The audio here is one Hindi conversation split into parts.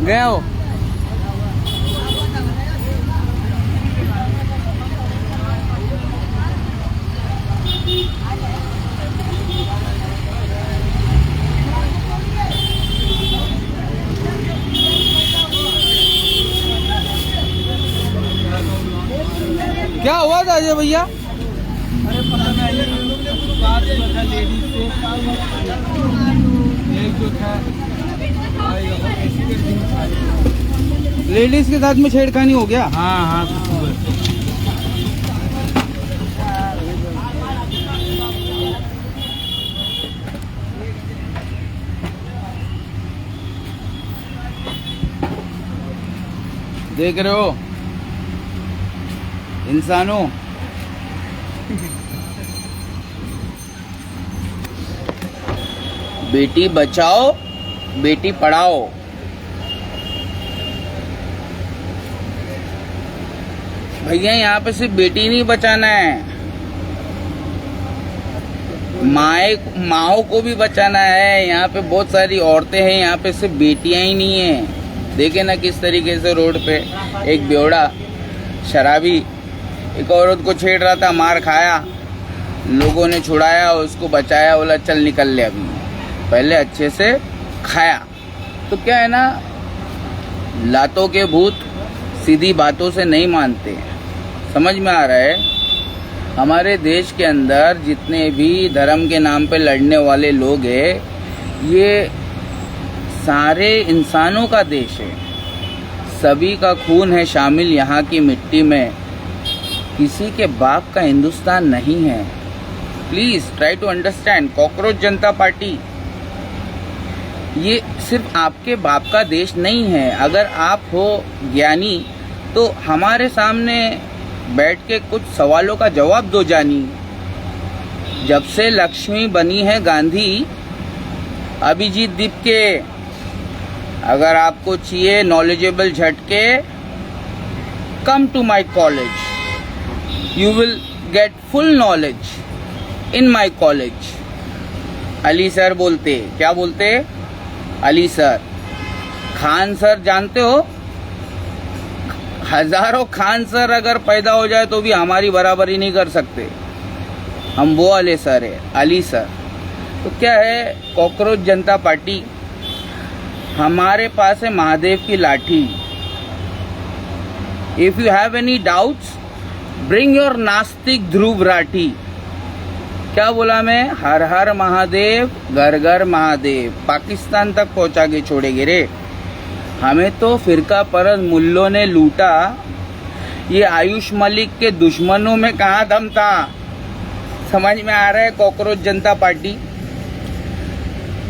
गए हो? क्या हुआ था अजय भैया? अरे पता नहीं, बात जो था लेडीज से, एक जो था लेडीज के साथ में छेड़खानी हो गया? हाँ हाँ देख रहे हो इंसानों, बेटी बचाओ बेटी पढ़ाओ। भैया यहाँ पे सिर्फ बेटी नहीं बचाना है, माओ को भी बचाना है। यहाँ पे बहुत सारी औरतें हैं, यहाँ पे सिर्फ बेटियां ही नहीं है। देखे ना किस तरीके से रोड पे एक बेवड़ा शराबी एक औरत को छेड़ रहा था, मार खाया, लोगों ने छुड़ाया, उसको बचाया, बोला चल निकल ले, अभी पहले अच्छे से खाया। तो क्या है ना, लातों के भूत सीधी बातों से नहीं मानते। समझ में आ रहा है? हमारे देश के अंदर जितने भी धर्म के नाम पे लड़ने वाले लोग हैं, ये सारे इंसानों का देश है, सभी का खून है शामिल यहाँ की मिट्टी में। किसी के बाप का हिंदुस्तान नहीं है। Please try to understand. Cockroach Janata Party ये सिर्फ आपके बाप का देश नहीं है। अगर आप हो ज्ञानी तो हमारे सामने बैठ के कुछ सवालों का जवाब दो जानी। जब से लक्ष्मी बनी है गांधी, अभिजीत दीप के, अगर आपको चाहिए नॉलेजेबल झटके, come to my college, you will get full knowledge in my college। Ali sir बोलते, क्या बोलते? अली सर। खान सर जानते हो? हजारों खान सर अगर पैदा हो जाए तो भी हमारी बराबरी नहीं कर सकते। हम वो वाले सर है, अली सर। तो क्या है, कॉकरोच जनता पार्टी, हमारे पास है महादेव की लाठी। If you have any doubts, bring your नास्तिक ध्रुव राठी। क्या बोला मैं? हर हर महादेव, घर घर महादेव, पाकिस्तान तक पहुंचा के छोड़ेंगे रे। हमें तो फिरका परस्त मुल्लों ने लूटा, ये आयुष मलिक के दुश्मनों में कहाँ दम था? समझ में आ रहा है? कॉकरोच जनता पार्टी,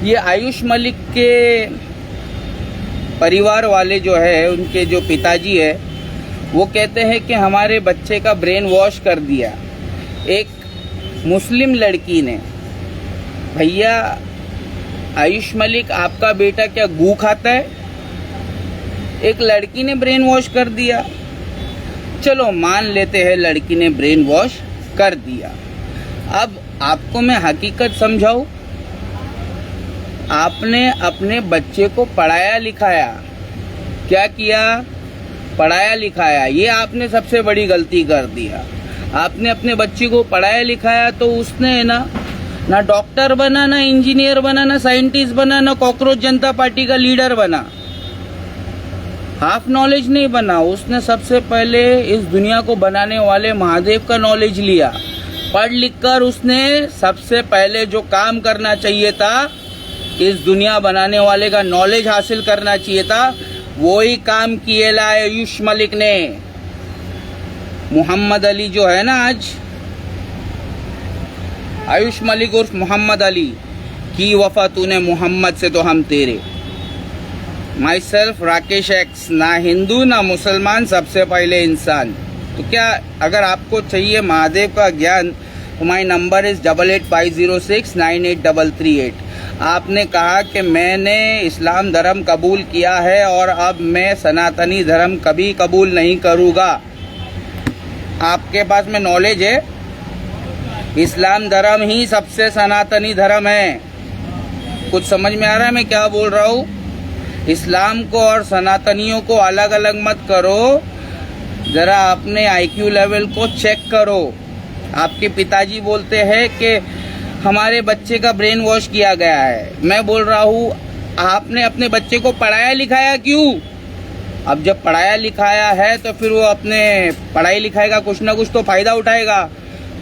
ये आयुष मलिक के परिवार वाले जो है, उनके जो पिताजी है, वो कहते हैं कि हमारे बच्चे का ब्रेन वॉश कर दिया एक मुस्लिम लड़की ने। भैया आयुष मलिक, आपका बेटा क्या गू खाता है? एक लड़की ने ब्रेन वॉश कर दिया। चलो मान लेते हैं लड़की ने ब्रेन वॉश कर दिया। अब आपको मैं हकीकत समझाऊं, आपने अपने बच्चे को पढ़ाया लिखाया, क्या किया? पढ़ाया लिखाया। ये आपने सबसे बड़ी गलती कर दिया। आपने अपने बच्चे को पढ़ाया लिखाया तो उसने ना डॉक्टर बना, ना इंजीनियर बना, ना साइंटिस्ट बना, ना कॉकरोच जनता पार्टी का लीडर बना। हाफ नॉलेज नहीं बना, उसने सबसे पहले इस दुनिया को बनाने वाले महादेव का नॉलेज लिया। पढ़ लिख कर उसने सबसे पहले जो काम करना चाहिए था, इस दुनिया बनाने वाले का नॉलेज हासिल करना चाहिए था, वो ही काम किए ला आयुष मलिक ने। मोहम्मद अली जो है ना, आज आयुष मलिक उर्फ मोहम्मद अली की वफा तूने मोहम्मद से तो हम तेरे। माई सेल्फ राकेश एक्स, ना हिंदू ना मुसलमान, सबसे पहले इंसान। तो क्या अगर आपको चाहिए महादेव का ज्ञान तो माई नंबर इज 8850698338। आपने कहा कि मैंने इस्लाम धर्म कबूल किया है और अब मैं सनातनी धर्म कभी कबूल नहीं करूँगा। आपके पास में नॉलेज है? इस्लाम धर्म ही सबसे सनातनी धर्म है। कुछ समझ में आ रहा है मैं क्या बोल रहा हूँ? इस्लाम को और सनातनियों को अलग अलग मत करो, जरा अपने आईक्यू लेवल को चेक करो। आपके पिताजी बोलते हैं कि हमारे बच्चे का ब्रेन वॉश किया गया है। मैं बोल रहा हूँ, आपने अपने बच्चे को पढ़ाया लिखाया क्यों? अब जब पढ़ाया लिखाया है तो फिर वो अपने पढ़ाई लिखाई का कुछ ना कुछ तो फायदा उठाएगा।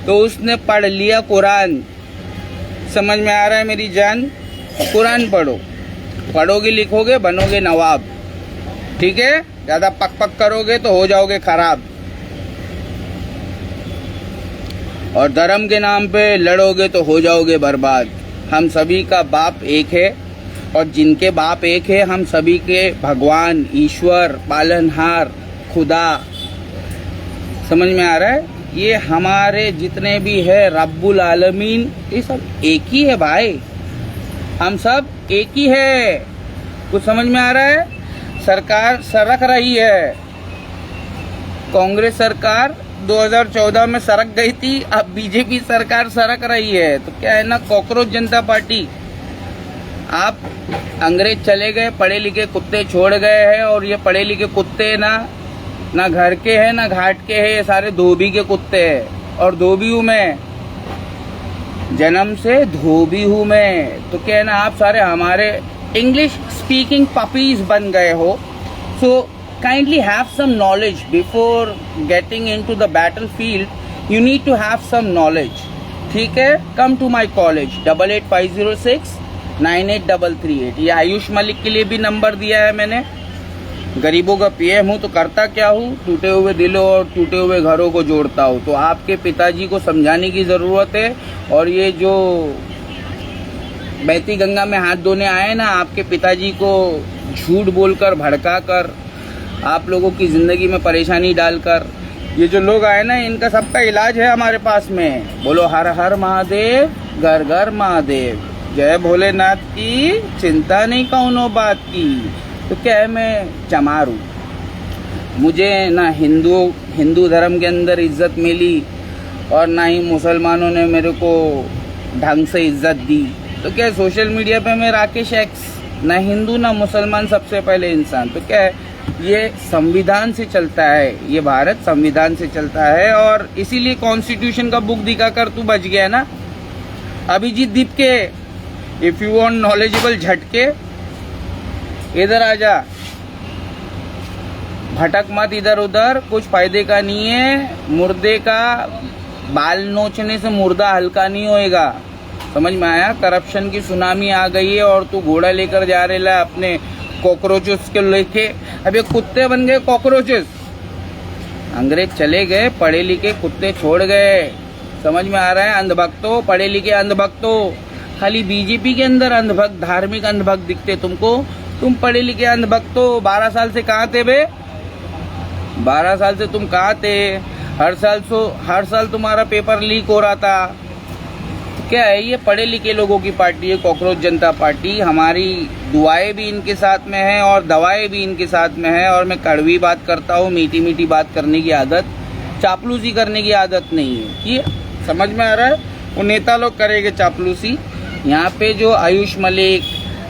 तो उसने पढ़ लिया कुरान, समझ में आ रहा है मेरी जान? कुरान पढ़ो, पढ़ोगे लिखोगे बनोगे नवाब, ठीक है? ज्यादा पक पक करोगे तो हो जाओगे खराब, और धर्म के नाम पे लड़ोगे तो हो जाओगे बर्बाद। हम सभी का बाप एक है, और जिनके बाप एक है हम सभी के भगवान, ईश्वर, पालनहार, खुदा, समझ में आ रहा है? ये हमारे जितने भी है रब्बुल आलमीन, ये सब एक ही है भाई, हम सब एक ही है। कुछ समझ में आ रहा है? सरकार सरक रही है, कांग्रेस सरकार 2014 में सरक गई थी, अब बीजेपी सरकार सरक रही है। तो क्या है ना, कॉकरोच जनता पार्टी, आप अंग्रेज चले गए, पढ़े लिखे कुत्ते छोड़ गए हैं, और ये पढ़े लिखे कुत्ते ना घर के हैं ना घाट के हैं, ये सारे धोबी के कुत्ते हैं, और धोबी हूँ मैं, जन्म से धोबी हूँ मैं। तो क्या है ना, आप सारे हमारे इंग्लिश स्पीकिंग पपीज बन गए हो। सो kindly have some knowledge before getting into the battlefield. You need to have some knowledge, ठीक है? Come to my college 8850698338। ये आयुष मलिक के लिए भी नंबर दिया है मैंने। गरीबों का पीएम हूँ तो करता क्या हूँ, टूटे हुए दिलों और टूटे हुए घरों को जोड़ता हूँ। तो आपके पिताजी को समझाने की जरूरत है। और ये जो बहती गंगा में हाथ धोने आए ना, आपके पिताजी को झूठ बोलकर, भड़का कर, आप लोगों की जिंदगी में परेशानी डालकर, ये जो लोग आए ना, इनका सबका इलाज है हमारे पास में। बोलो हर हर महादेव, घर घर महादेव, जय भोलेनाथ की, चिंता नहीं कौनो बात की। तो क्या है, मैं चमार हूँ, मुझे ना हिंदू धर्म के अंदर इज्जत मिली, और ना ही मुसलमानों ने मेरे को ढंग से इज्जत दी। तो क्या है, सोशल मीडिया पे मैं राकेश एक्स, ना हिंदू ना मुसलमान, सबसे पहले इंसान। तो क्या है, ये संविधान से चलता है, ये भारत संविधान से चलता है, और इसीलिए कॉन्स्टिट्यूशन का बुक दिखाकर तू बच गया ना। Abhijeet Deepake, if you want knowledgeable झटके, इधर आ जा, भटक मत इधर उधर, कुछ फायदे का नहीं है। मुर्दे का बाल नोचने से मुर्दा हल्का नहीं होएगा, समझ में आया? करप्शन की सुनामी आ गई है, और तू घोड़ा लेकर जा रहा है अपने कॉकरोचेस के लेके। अब ये कुत्ते बन गए कॉकरोचेस। अंग्रेज चले गए, पढ़े लिखे कुत्ते छोड़ गए, समझ में आ रहा है? अंधभक्तों, पढ़े लिखे अंधभक्तों, खाली बीजेपी के अंदर अंधभक्त, धार्मिक अंधभक्त दिखते तुमको। तुम पढ़े लिखे अंधभक्तों 12 साल से कहाँ थे बे? 12 साल से तुम कहाँ थे? हर साल तुम्हारा पेपर लीक हो रहा था। क्या है, ये पढ़े लिखे लोगों की पार्टी है कॉकरोच जनता पार्टी। हमारी दुआएं भी इनके साथ में है और दवाएं भी इनके साथ में है। और मैं कड़वी बात करता हूँ, मीठी मीठी बात करने की आदत, चापलूसी करने की आदत नहीं है। ये समझ में आ रहा है? वो नेता लोग करेंगे चापलूसी। यहाँ पे जो आयुष मलिक,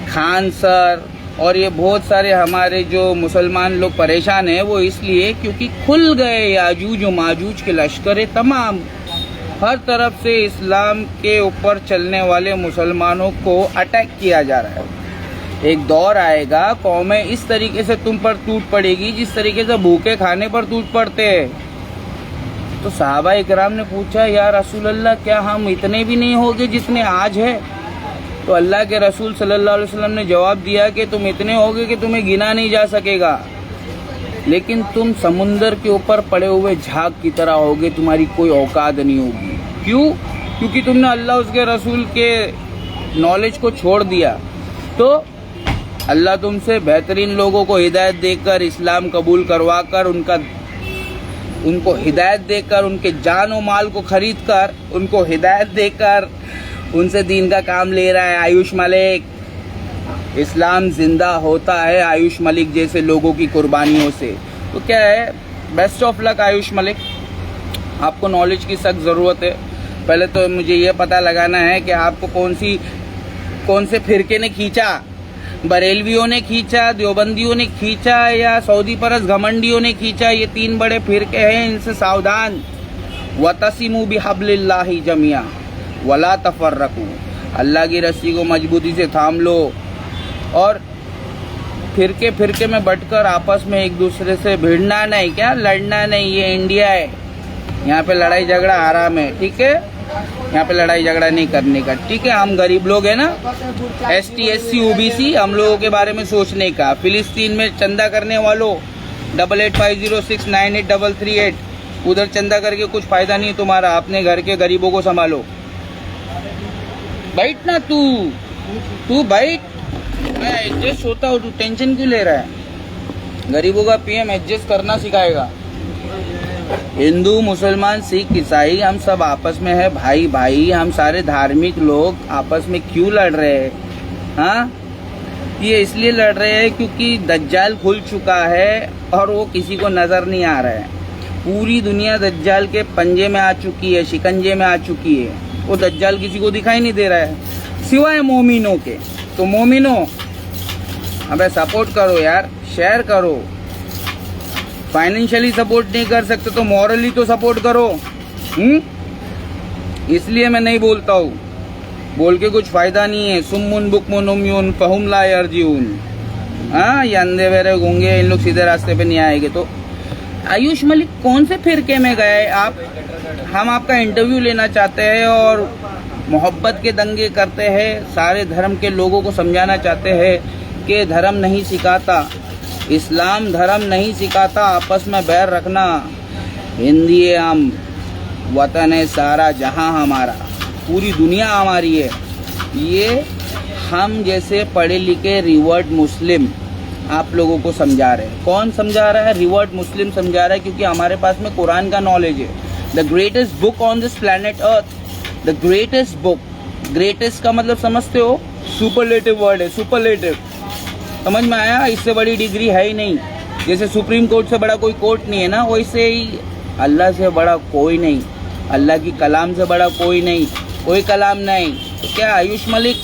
खान सर और ये बहुत सारे हमारे जो मुसलमान लोग परेशान हैं, वो इसलिए क्योंकि खुल गए याजूज और माजूज के लश्कर तमाम। हर तरफ से इस्लाम के ऊपर चलने वाले मुसलमानों को अटैक किया जा रहा है। एक दौर आएगा, कौमें इस तरीके से तुम पर टूट पड़ेगी जिस तरीके से भूखे खाने पर टूट पड़ते हैं। तो सहाबा इकराम ने पूछा, या रसूल अल्लाह, क्या हम इतने भी नहीं होंगे जितने आज है? तो अल्लाह के रसूल सल्लल्लाहु अलैहि वसल्लम ने जवाब दिया कि तुम इतने होगे कि तुम्हें गिना नहीं जा सकेगा, लेकिन तुम समुंदर के ऊपर पड़े हुए झाग की तरह होगे, तुम्हारी कोई औकात नहीं होगी। क्यों? क्योंकि तुमने अल्लाह उसके रसूल के नॉलेज को छोड़ दिया। तो अल्लाह तुमसे बेहतरीन लोगों को हिदायत देकर, इस्लाम कबूल करवा कर, उनको हिदायत देकर, उनके जान और माल को खरीद कर, उनको हिदायत देकर उनसे दीन का काम ले रहा है आयुष मलिक। इस्लाम जिंदा होता है आयुष मलिक जैसे लोगों की कुर्बानियों से। तो क्या है, best of luck Ayush Malik, आपको नॉलेज की सख्त ज़रूरत है। पहले तो मुझे ये पता लगाना है कि आपको कौन से फिरके ने खींचा। बरेलवियों ने खींचा, देवबंदियों ने खींचा या सऊदी परस्त घमंडियों ने खींचा, ये 3 बड़े फिरके हैं, इनसे सावधान। वतसिमु बिहब्लिल्लाहि जमिया वला तफर्रकू, अल्लाह की रस्सी को मजबूती से थाम लो और फिरके फिरके में बटकर आपस में एक दूसरे से भिड़ना नहीं, क्या लड़ना नहीं। ये इंडिया है, यहाँ पे लड़ाई झगड़ा आराम है, ठीक है। यहाँ पे लड़ाई झगड़ा नहीं करने का, ठीक है। हम गरीब लोग हैं ना, ST SC OBC, हम लोगों के बारे में सोचने का। फिलिस्तीन में चंदा करने वालों 8850698338, उधर चंदा करके कुछ फायदा नहीं तुम्हारा, अपने घर के गरीबों को संभालो। बैठ ना तू बैठ, मैं एडजस्ट होता हूँ, तू टेंशन क्यों ले रहा है। गरीबों का PM एडजस्ट करना सिखाएगा। हिंदू मुसलमान सिख ईसाई हम सब आपस में है भाई भाई, हम सारे धार्मिक लोग आपस में क्यों लड़ रहे हैं? हाँ, ये इसलिए लड़ रहे हैं क्योंकि दज्जाल खुल चुका है और वो किसी को नजर नहीं आ रहा है। पूरी दुनिया दज्जाल के पंजे में आ चुकी है, शिकंजे में आ चुकी है। वो दज्जाल किसी को दिखाई नहीं दे रहा है सिवाय मोमिनों के। तो मोमिनों अबे सपोर्ट करो यार, शेयर करो। फाइनेंशियली सपोर्ट नहीं कर सकते तो मॉरली तो सपोर्ट करो। इसलिए मैं नहीं बोलता हूँ, बोल के कुछ फायदा नहीं है। सुम्मुन बुकमुन उम्युन फहुम ला यरजिऊन, हाँ, ये अंधे बहरे गूंगे, इन लोग सीधे रास्ते पे नहीं आएंगे। तो आयुष मलिक कौन से फिरके में गए आप? हम आपका इंटरव्यू लेना चाहते हैं और मोहब्बत के दंगे करते हैं, सारे धर्म के लोगों को समझाना चाहते हैं कि धर्म नहीं सिखाता, इस्लाम धर्म नहीं सिखाता आपस में बैर रखना। हिंदी है हम, वतन है सारा जहां हमारा, पूरी दुनिया हमारी है। ये हम जैसे पढ़े लिखे रिवर्ट मुस्लिम आप लोगों को समझा रहे हैं। कौन समझा रहा है? रिवर्ट मुस्लिम समझा रहा है, क्योंकि हमारे पास में कुरान का नॉलेज है। The greatest book on this planet earth, the greatest book. Greatest का मतलब समझते हो? सुपरलेटिव वर्ड है, सुपरलेटिव। समझ में आया? इससे बड़ी डिग्री है ही नहीं। जैसे सुप्रीम कोर्ट से बड़ा कोई कोर्ट नहीं है ना, वैसे ही अल्लाह से बड़ा कोई नहीं, अल्लाह की कलाम से बड़ा कोई नहीं, कोई कलाम नहीं। तो क्या आयुष मलिक?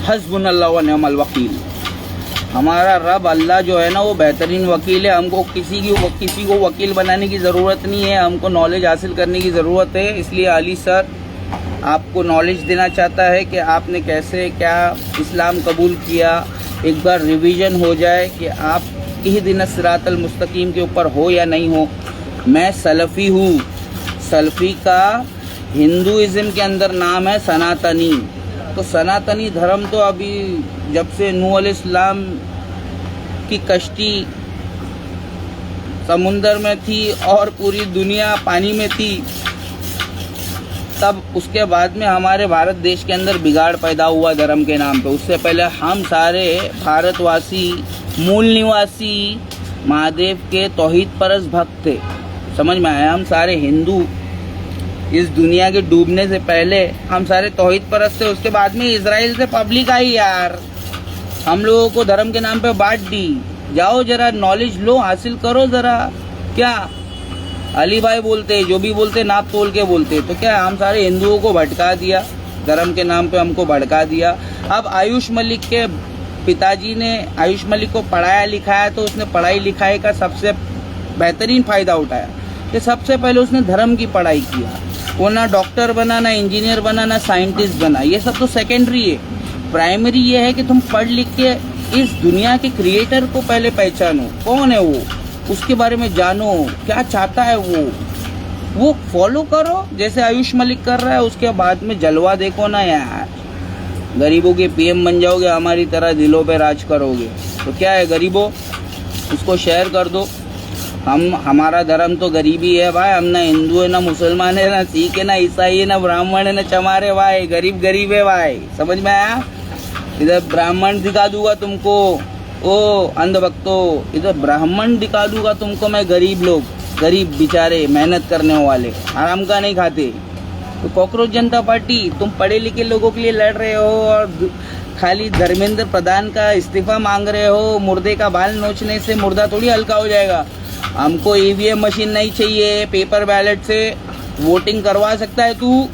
हस्बुनल्लाह व निअमल वकील। हमारा रब अल्लाह जो है ना, वो बेहतरीन वकील है। हमको किसी को वकील बनाने की ज़रूरत नहीं है, हमको नॉलेज हासिल करने की ज़रूरत है। इसलिए अली सर आपको नॉलेज देना चाहता है कि आपने कैसे क्या इस्लाम कबूल किया। एक बार रिवीजन हो जाए कि आप इहदिना सिरातल मुस्तकीम के ऊपर हो या नहीं हो। मैं सलफ़ी हूँ। सलफ़ी का हिंदुइज़्म के अंदर नाम है सनातनी। तो सनातनी धर्म तो अभी जब से नूह अलैहिस्सलाम की कश्ती समुंदर में थी और पूरी दुनिया पानी में थी, तब उसके बाद में हमारे भारत देश के अंदर बिगाड़ पैदा हुआ धर्म के नाम पे। उससे पहले हम सारे भारतवासी, मूल निवासी महादेव के तौहीद परस्त भक्त थे। समझ में आया? हम सारे हिंदू इस दुनिया के डूबने से पहले हम सारे तौहीद परस्त थे। उसके बाद में इजराइल से पब्लिक आई यार, हम लोगों को धर्म के नाम पे बांट दी। जाओ जरा नॉलेज लो, हासिल करो जरा। क्या अली भाई बोलते, जो भी बोलते नाप तोल के बोलते। तो क्या हम सारे हिंदुओं को भटका दिया, धर्म के नाम पे हमको भड़का दिया। अब आयुष मलिक के पिताजी ने आयुष मलिक को पढ़ाया लिखाया, तो उसने पढ़ाई लिखाई का सबसे बेहतरीन फ़ायदा उठाया कि सबसे पहले उसने धर्म की पढ़ाई किया। वो ना डॉक्टर बना, ना इंजीनियर बना, ना साइंटिस्ट बना, ये सब तो सेकेंडरी है। प्राइमरी ये है कि तुम पढ़ लिख के इस दुनिया के क्रिएटर को पहले पहचानो, कौन है वो, उसके बारे में जानो, क्या चाहता है वो फॉलो करो जैसे आयुष मलिक कर रहा है। उसके बाद में जलवा देखो ना यार, गरीबों के PM बन जाओगे, हमारी तरह दिलों पे राज करोगे। तो क्या है गरीबों, उसको शेयर कर दो। हमारा धर्म तो गरीबी है भाई, हम ना हिंदू है, ना मुसलमान है, ना सिख है, ना ईसाई है, ना ब्राह्मण है, ना चमारे भाई, गरीब गरीब है भाई। समझ में आया? इधर ब्राह्मण दिखा दूंगा तुमको, ओ अंधभक्तों, इधर ब्राह्मण दिखा दूंगा तुमको मैं। गरीब लोग, गरीब बेचारे मेहनत करने वाले, आराम का नहीं खाते। तो कॉकरोच जनता पार्टी, तुम पढ़े लिखे लोगों के लिए लड़ रहे हो और खाली धर्मेंद्र प्रधान का इस्तीफा मांग रहे हो। मुर्दे का बाल नोचने से मुर्दा थोड़ी हल्का हो जाएगा। हमको EVM मशीन नहीं चाहिए, पेपर बैलेट से वोटिंग करवा सकता है तू,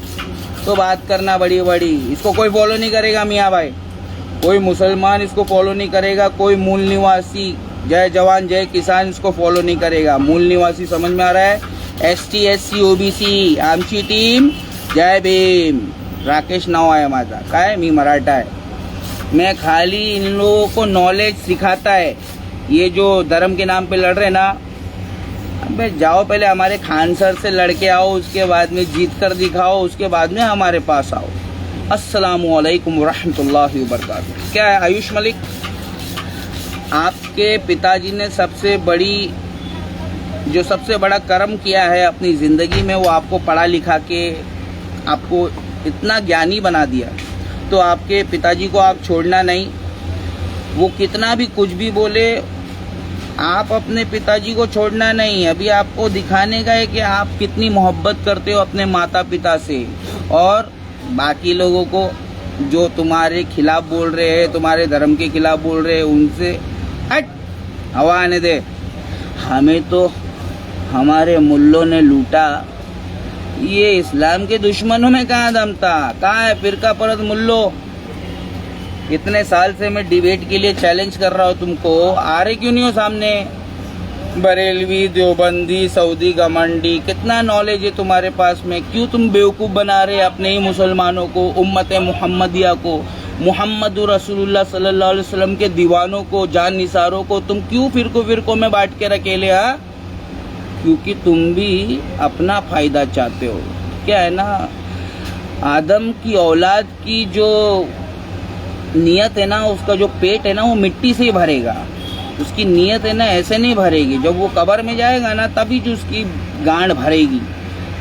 तो बात करना बड़ी बड़ी। इसको कोई फॉलो नहीं करेगा मियाँ भाई, कोई मुसलमान इसको फॉलो नहीं करेगा, कोई मूल निवासी जय जवान जय किसान इसको फॉलो नहीं करेगा। मूल निवासी समझ में आ रहा है? ST SC OBC आमची टीम जय भीम। राकेश नाव आहे माझा, काय मी मराठा आहे। मैं खाली इन लोगों को नॉलेज सिखाता है। ये जो धर्म के नाम पे लड़ रहे ना, अबे जाओ पहले हमारे खान सर से लड़के आओ, उसके बाद में जीत कर दिखाओ, उसके बाद में हमारे पास आओ। अस्सलामु अलैकुम रहमतुल्लाहि व बरकातुहू। क्या है आयुष मलिक, आपके पिताजी ने सबसे बड़ा कर्म किया है अपनी ज़िंदगी में, वो आपको पढ़ा लिखा के आपको इतना ज्ञानी बना दिया। तो आपके पिताजी को आप छोड़ना नहीं। वो कितना भी कुछ भी बोले, आप अपने पिताजी को छोड़ना नहीं। अभी आपको दिखाने का है कि आप कितनी मोहब्बत करते हो अपने माता पिता से। और बाकी लोगों को जो तुम्हारे खिलाफ बोल रहे हैं, तुम्हारे धर्म के खिलाफ बोल रहे हैं, उनसे हट, हवा आने दे। हमें तो हमारे मुल्लों ने लूटा, ये इस्लाम के दुश्मनों में कहाँ दम था? कहाँ है फिरका परस्त मुल्लो? इतने साल से मैं डिबेट के लिए चैलेंज कर रहा हूँ तुमको, आ रहे क्यों नहीं हो सामने? बरेलवी, देवबंदी, सऊदी गमंडी, कितना नॉलेज है तुम्हारे पास में? क्यों तुम बेवकूफ़ बना रहे अपने ही मुसलमानों को, उम्मत मुहम्मदिया को, मुहम्मद रसूलुल्लाह सल्लल्लाहु अलैहि वसल्लम के दीवानों को, जान निसारों को तुम क्यों फिरकों में बांट के रखेले? हाँ, क्योंकि तुम भी अपना फायदा चाहते हो। क्या है ना, आदम की औलाद की जो नियत है ना, उसका जो पेट है ना, वो मिट्टी से ही भरेगा। उसकी नियत है ना ऐसे नहीं भरेगी। जब वो कब्र में जाएगा ना, तभी जो उसकी गांड भरेगी।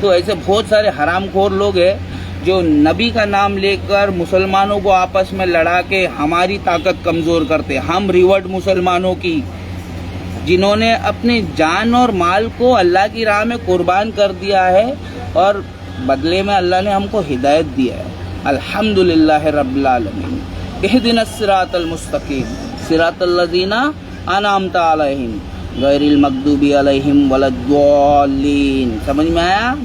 तो ऐसे बहुत सारे हरामखोर लोग हैं जो नबी का नाम लेकर मुसलमानों को आपस में लड़ा के हमारी ताकत कमज़ोर करते। हम रिवर्ट मुसलमानों की, जिन्होंने अपने जान और माल को अल्लाह की राह में कुर्बान कर दिया है, और बदले में अल्लाह ने हमको हिदायत दिया है। अल्हम्दुलिल्लाह रब्बिल आलमीन। इहदिनस सिरातल मुस्तकीम सिरातल लज़ीना अनअमता अलैहिम गैरिल मग़दूबी अलैहिम वलद्दाल्लीन। समझ में आया?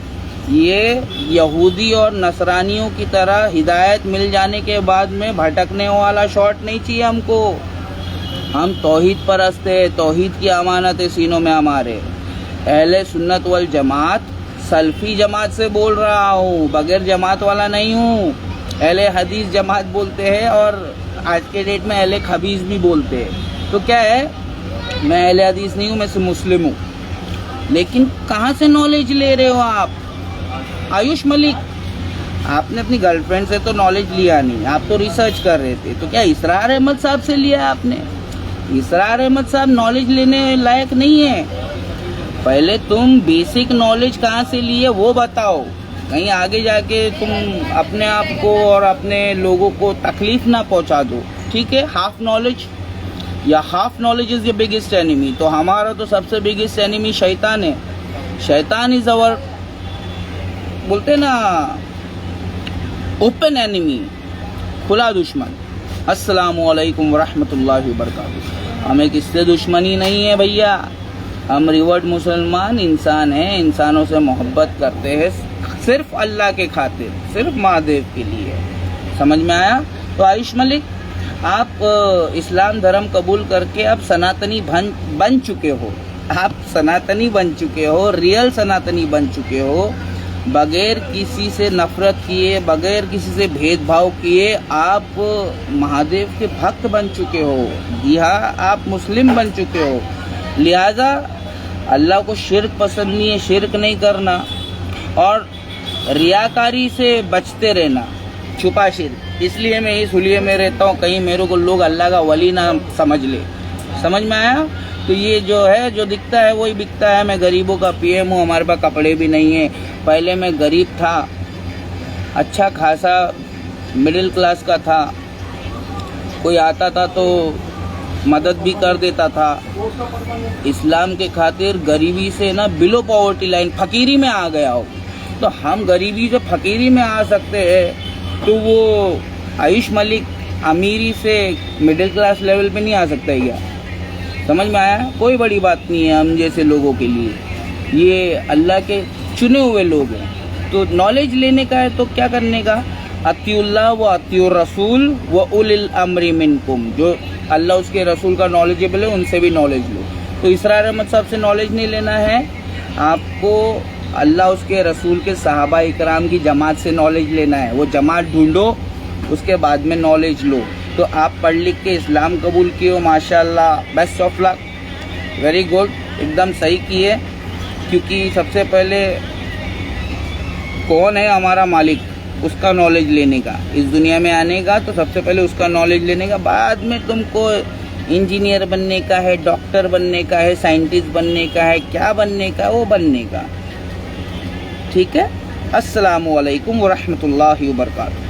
ये यहूदी और नसरानियों की तरह हिदायत मिल जाने के बाद में भटकने वाला शॉट नहीं चाहिए हमको। हम तौहीद परस्त है, तौहीद की अमानत है सीनों में हमारे। अहले सुन्नत वल जमात, सल्फी जमात से बोल रहा हूँ, बगैर जमात वाला नहीं हूँ। अहले हदीस जमात बोलते हैं, और आज के डेट में अहले खबीस भी बोलते हैं। तो क्या है, मैं अहले हदीस नहीं हूँ, मैं मुस्लिम हूँ। लेकिन कहाँ से नॉलेज ले रहे हो आप आयुष मलिक? आपने अपनी गर्लफ्रेंड से तो नॉलेज लिया नहीं, आप तो रिसर्च कर रहे थे। तो क्या इसरार अहमद साहब से लिया आपने? इसरार अहमद साहब नॉलेज लेने लायक नहीं है। पहले तुम बेसिक नॉलेज कहाँ से लिए वो बताओ, कहीं आगे जाके तुम अपने आप को और अपने लोगों को तकलीफ ना पहुँचा दो। ठीक है, हाफ नॉलेज या half knowledge is the biggest enemy. तो हमारा तो सबसे बिगेस्ट एनिमी शैतान है। शैतान इज़ अवर, बोलते ना, ओपन एनिमी, खुला दुश्मन। अस्सलामु अलैकुम रहमतुल्लाहि व बरकातुहू। हमें किससे दुश्मनी नहीं है भैया, हम रिवर्ट मुसलमान इंसान हैं, इंसानों से मोहब्बत करते हैं सिर्फ अल्लाह के खातिर, सिर्फ महादेव के लिए। समझ में आया? तो आयुष मलिक, आप इस्लाम धर्म कबूल करके अब सनातनी बन चुके हो। आप सनातनी बन चुके हो, रियल सनातनी बन चुके हो। बगैर किसी से नफरत किए, बगैर किसी से भेदभाव किए आप महादेव के भक्त बन चुके हो। जी हाँ, आप मुस्लिम बन चुके हो। लिहाजा अल्लाह को शिर्क पसंद नहीं है, शिर्क नहीं करना, और रियाकारी से बचते रहना, छुपा शिर्क। इसलिए मैं इस हुलिये में रहता हूँ, कहीं मेरे को लोग अल्लाह का वली ना समझ ले। समझ में आया? तो ये जो है, जो दिखता है वही बिकता है। मैं गरीबों का पीएम हूँ, हमारे पास कपड़े भी नहीं है। पहले मैं गरीब था, अच्छा खासा मिडिल क्लास का था, कोई आता था तो मदद भी कर देता था। इस्लाम के खातिर गरीबी से ना बिलो पॉवर्टी लाइन, फकीरी में आ गया हो। तो हम गरीबी से फकीरी में आ सकते हैं, तो वो आयुष मलिक अमीरी से मिडिल क्लास लेवल पे नहीं आ सकता है क्या? समझ में आया? कोई बड़ी बात नहीं है हम जैसे लोगों के लिए। ये अल्लाह के चुने हुए लोग हैं, तो नॉलेज लेने का है तो क्या करने का, अतिउल्लाह व अतिउर रसूल व उलिल अम्री मिनकुम, जो अल्लाह उसके रसूल का नॉलेजेबल है उनसे भी नॉलेज लो। तो इसरार अहमद साहब से नॉलेज नहीं लेना है आपको, अल्लाह उसके रसूल के सहाबा इकराम की जमात से नॉलेज लेना है। वो जमात ढूंढो, उसके बाद में नॉलेज लो। तो आप पढ़ लिख के इस्लाम कबूल किए हो, माशाल्लाह, best of luck, very good, एकदम सही किए। क्योंकि सबसे पहले कौन है हमारा मालिक, उसका नॉलेज लेने का, इस दुनिया में आने का तो सबसे पहले उसका नॉलेज लेने का, बाद में तुमको इंजीनियर बनने का है, डॉक्टर बनने का है, साइंटिस्ट बनने का है, क्या बनने का वो बनने का। ठीक है। अस्सलामु अलैकुम व रहमतुल्लाहि व बरकातहू।